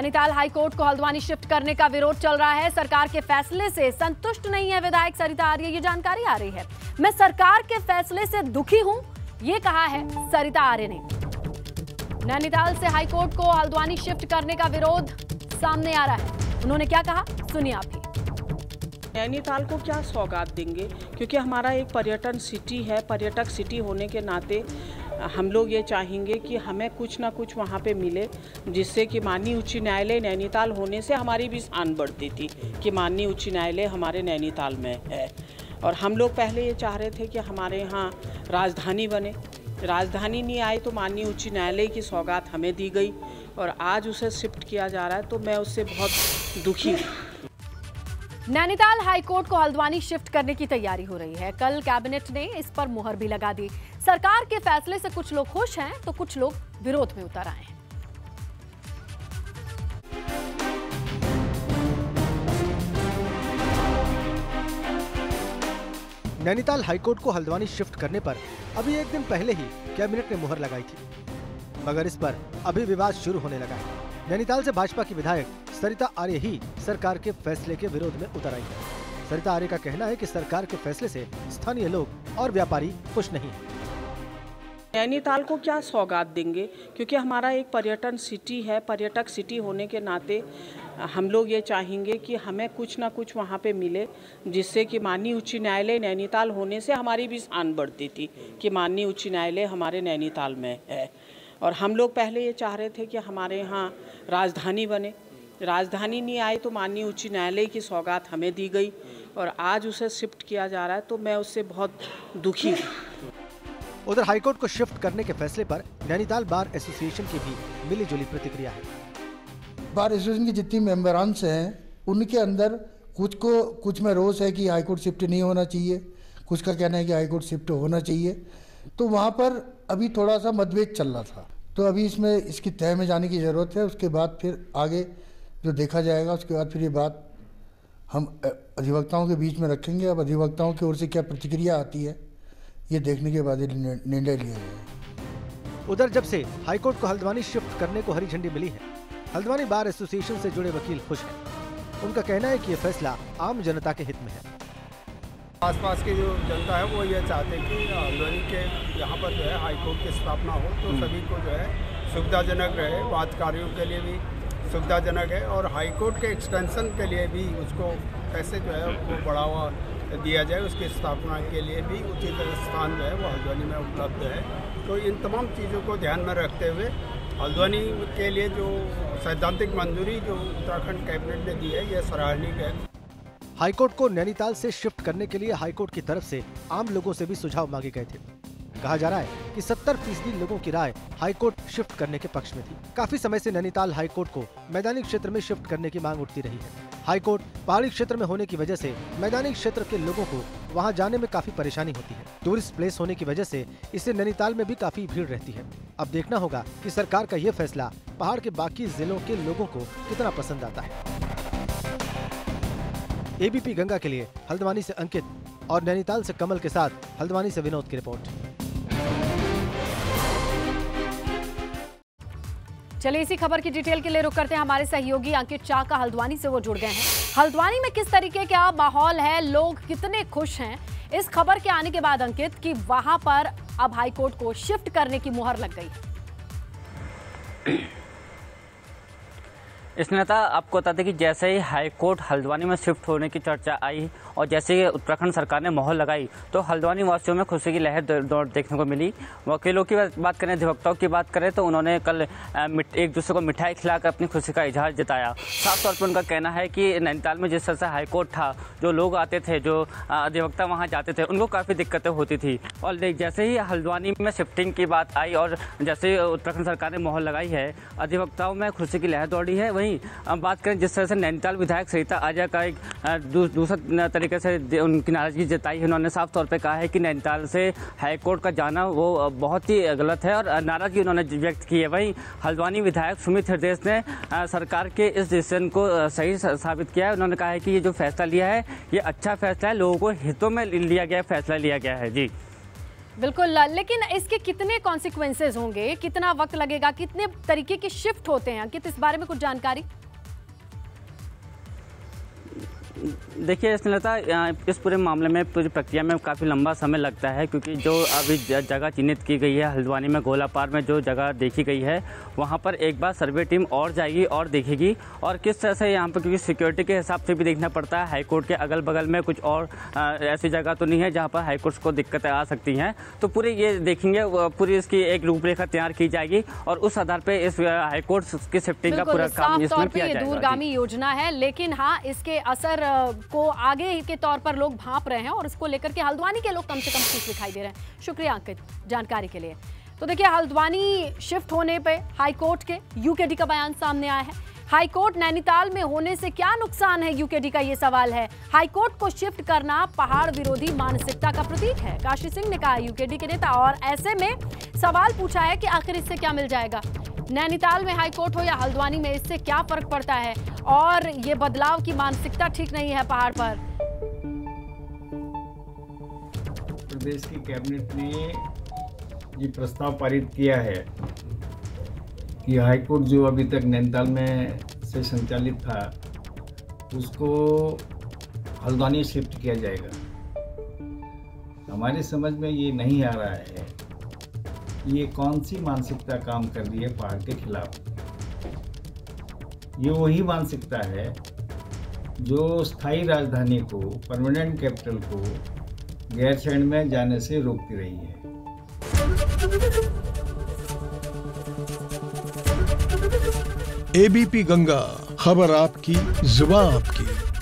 Nainital high court को Haldwani shift करने का विरोध चल रहा है। सरकार के फैसले से संतुष्ट नहीं है विधायक सरिता आर्य, ये जानकारी आ रही है। मैं सरकार के फैसले से दुखी हूं, ये कहा है सरिता आर्य ने। नैनीताल से हाईकोर्ट को हल्द्वानी शिफ्ट करने का विरोध सामने आ रहा है। उन्होंने क्या कहा, सुनिए आप ही। नैनीताल को क्या सौगात देंगे, क्योंकि हमारा एक पर्यटन सिटी है। पर्यटक सिटी होने के नाते हम लोग ये चाहेंगे कि हमें कुछ ना कुछ वहाँ पे मिले, जिससे कि माननीय उच्च न्यायालय नैनीताल होने से हमारी भी शान बढ़ती थी कि माननीय उच्च न्यायालय हमारे नैनीताल में है। और हम लोग पहले ये चाह रहे थे कि हमारे यहाँ राजधानी बने। राजधानी नहीं आई तो माननीय उच्च न्यायालय की सौगात हमें दी गई और आज उसे शिफ्ट किया जा रहा है, तो मैं उससे बहुत दुखी हूँ। नैनीताल हाईकोर्ट को हल्द्वानी शिफ्ट करने की तैयारी हो रही है। कल कैबिनेट ने इस पर मुहर भी लगा दी। सरकार के फैसले से कुछ लोग खुश हैं तो कुछ लोग विरोध में उतर आए हैं। नैनीताल हाईकोर्ट को हल्द्वानी शिफ्ट करने पर अभी एक दिन पहले ही कैबिनेट ने मुहर लगाई थी, मगर इस पर अभी विवाद शुरू होने लगा है। नैनीताल से भाजपा की विधायक सरिता आर्य ही सरकार के फैसले के विरोध में उतर आई है। सरिता आर्य का कहना है कि सरकार के फैसले से स्थानीय लोग और व्यापारी खुश नहीं हैं। नैनीताल को क्या सौगात देंगे, क्योंकि हमारा एक पर्यटन सिटी है। पर्यटक सिटी होने के नाते हम लोग ये चाहेंगे कि हमें कुछ ना कुछ वहाँ पे मिले, जिससे कि माननीय उच्च न्यायालय नैनीताल होने से हमारी भी शान बढ़ती थी कि माननीय उच्च न्यायालय हमारे नैनीताल में है। और हम लोग पहले ये चाह रहे थे कि हमारे यहाँ राजधानी बने। राजधानी नहीं आई तो माननीय उच्च न्यायालय की सौगात हमें दी गई और आज उसे शिफ्ट किया जा रहा है, तो मैं उससे बहुत दुखी हूँ। उधर हाईकोर्ट को शिफ्ट करने के फैसले पर नैनीताल बार एसोसिएशन की भी मिलीजुली प्रतिक्रिया है। बार एसोसिएशन के जितनी मेंबरान्स हैं उनके अंदर कुछ में रोष है कि हाईकोर्ट शिफ्ट नहीं होना चाहिए, कुछ का कहना है कि हाईकोर्ट शिफ्ट होना चाहिए। तो वहाँ पर अभी थोड़ा सा मतभेद चल रहा था, तो अभी इसमें इसकी तह में जाने की ज़रूरत है। उसके बाद फिर आगे जो देखा जाएगा, उसके बाद फिर ये बात हम अधिवक्ताओं के बीच में रखेंगे। अब अधिवक्ताओं की ओर से क्या प्रतिक्रिया आती है, ये देखने के बाद निर्णय लिया जाएगा। उधर जब से हाईकोर्ट को हल्द्वानी शिफ्ट करने को हरी झंडी मिली है, हल्द्वानी बार एसोसिएशन से जुड़े वकील खुश हैं। उनका कहना है कि ये फैसला आम जनता के हित में है। आसपास की जो जनता है वो ये चाहते हैं कि हल्द्वानी के यहाँ पर जो है हाईकोर्ट की स्थापना हो, तो सभी को जो है सुविधाजनक रहे, वादकारियों के लिए भी सुविधाजनक है और हाईकोर्ट के एक्सटेंशन के लिए भी उसको कैसे जो है वो बढ़ावा दिया जाए, उसकी स्थापना के लिए भी उचित स्थान जो है वो हल्द्वानी में उपलब्ध है। तो इन तमाम चीज़ों को ध्यान में रखते हुए हल्द्वानी के लिए जो सैद्धांतिक मंजूरी जो उत्तराखंड कैबिनेट ने दी है, ये सराहनीय है। हाईकोर्ट को नैनीताल से शिफ्ट करने के लिए हाईकोर्ट की तरफ से आम लोगों से भी सुझाव मांगे गए थे। कहा जा रहा है कि 70% लोगों की राय हाईकोर्ट शिफ्ट करने के पक्ष में थी। काफी समय से नैनीताल हाईकोर्ट को मैदानी क्षेत्र में शिफ्ट करने की मांग उठती रही है। हाईकोर्ट पहाड़ी क्षेत्र में होने की वजह से मैदानी क्षेत्र के लोगों को वहां जाने में काफी परेशानी होती है। टूरिस्ट प्लेस होने की वजह से इसे नैनीताल में भी काफी भीड़ रहती है। अब देखना होगा कि सरकार का ये फैसला पहाड़ के बाकी जिलों के लोगों को कितना पसंद आता है। एबीपी गंगा के लिए हल्द्वानी से अंकित और नैनीताल से कमल के साथ हल्द्वानी से विनोद की रिपोर्ट। चलिए इसी खबर की डिटेल के लिए रुक करते हैं हमारे सहयोगी अंकित चाका हल्द्वानी से, वो जुड़ गए हैं। हल्द्वानी में किस तरीके का माहौल है, लोग कितने खुश हैं इस खबर के आने के बाद अंकित कि वहां पर अब हाईकोर्ट को शिफ्ट करने की मुहर लग गई? स्नेहता, आपको बता दें कि जैसे ही हाईकोर्ट हल्द्वानी में शिफ्ट होने की चर्चा आई और जैसे ही उत्तराखंड सरकार ने मोहर लगाई तो हल्द्वानी वासियों में खुशी की लहर देखने को मिली। वकीलों की बात करें, अधिवक्ताओं की बात करें तो उन्होंने कल एक दूसरे को मिठाई खिलाकर अपनी खुशी का इजहार जताया। साफ तौर पर उनका कहना है कि नैनीताल में जिस तरह से हाईकोर्ट था, जो लोग आते थे, जो अधिवक्ता वहाँ जाते थे, उनको काफ़ी दिक्कतें होती थी। और जैसे ही हल्द्वानी में शिफ्टिंग की बात आई और जैसे ही उत्तराखंड सरकार ने मोहर लगाई है, अधिवक्ताओं में खुशी की लहर दौड़ी है। वहीं बात करें जिस तरह से नैनीताल विधायक सरिता आर्य का एक दूसरा तरीके से उनकी नाराजगी जताई है। उन्होंने साफ तौर पे कहा है कि नैनीताल से हाईकोर्ट का जाना वो बहुत ही गलत है और नाराजगी उन्होंने व्यक्त की है। वहीं हल्द्वानी विधायक सुमित हृदय ने सरकार के इस डिसीजन को सही साबित किया है। उन्होंने कहा है कि ये जो फैसला लिया है ये अच्छा फैसला है, लोगों को हितों में लिया गया फैसला लिया गया है। जी बिल्कुल, लेकिन इसके कितने कॉन्सिक्वेंसेज होंगे, कितना वक्त लगेगा, कितने तरीके के शिफ्ट होते हैं अंकित, इस बारे में कुछ जानकारी? देखिए स्नेहलता, इस पूरे मामले में पूरी प्रक्रिया में काफ़ी लंबा समय लगता है, क्योंकि जो अभी जगह चिन्हित की गई है हल्द्वानी में गोलापार में जो जगह देखी गई है, वहाँ पर एक बार सर्वे टीम और जाएगी और देखेगी, और किस तरह से यहाँ पर, क्योंकि सिक्योरिटी के हिसाब से भी देखना पड़ता है, हाईकोर्ट के अगल बगल में कुछ और ऐसी जगह तो नहीं है जहाँ पर हाईकोर्ट को दिक्कतें आ सकती हैं, तो पूरे ये देखेंगे, पूरी इसकी एक रूपरेखा तैयार की जाएगी और उस आधार पर इस हाईकोर्ट की शिफ्टिंग का पूरा काम इसमें किया जाएगा। दूरगामी योजना है, लेकिन हाँ, इसके असर को आगे के तौर पर लोग भांप रहे हैं और इसको लेकर के हल्द्वानी के लोग कम से कम खुश दिखाई दे रहे हैं। शुक्रिया अंकित जानकारी के लिए। तो देखिए, हल्द्वानी शिफ्ट होने पे हाईकोर्ट के यूकेडी का बयान सामने आया है। हाईकोर्ट नैनीताल में होने से क्या नुकसान है, यूकेडी का ये सवाल है। हाईकोर्ट को शिफ्ट करना पहाड़ विरोधी मानसिकता का प्रतीक है, काशी सिंह ने कहा, यूकेडी के नेता। और ऐसे में सवाल पूछा है कि आखिर इससे क्या मिल जाएगा, नैनीताल में हाईकोर्ट हो या हल्द्वानी में, इससे क्या फर्क पड़ता है, और ये बदलाव की मानसिकता ठीक नहीं है पहाड़ पर। प्रदेश की कैबिनेट ने ये प्रस्ताव पारित किया है कि हाईकोर्ट जो अभी तक नैनीताल में से संचालित था उसको हल्द्वानी शिफ्ट किया जाएगा। हमारी समझ में ये नहीं आ रहा है ये कौन सी मानसिकता काम कर रही है पहाड़ के खिलाफ। ये वही मानसिकता है जो स्थायी राजधानी को, परमानेंट कैपिटल को गैरसैंण में जाने से रोकती रही है। एबीपी गंगा, खबर आपकी, जुबान आपकी।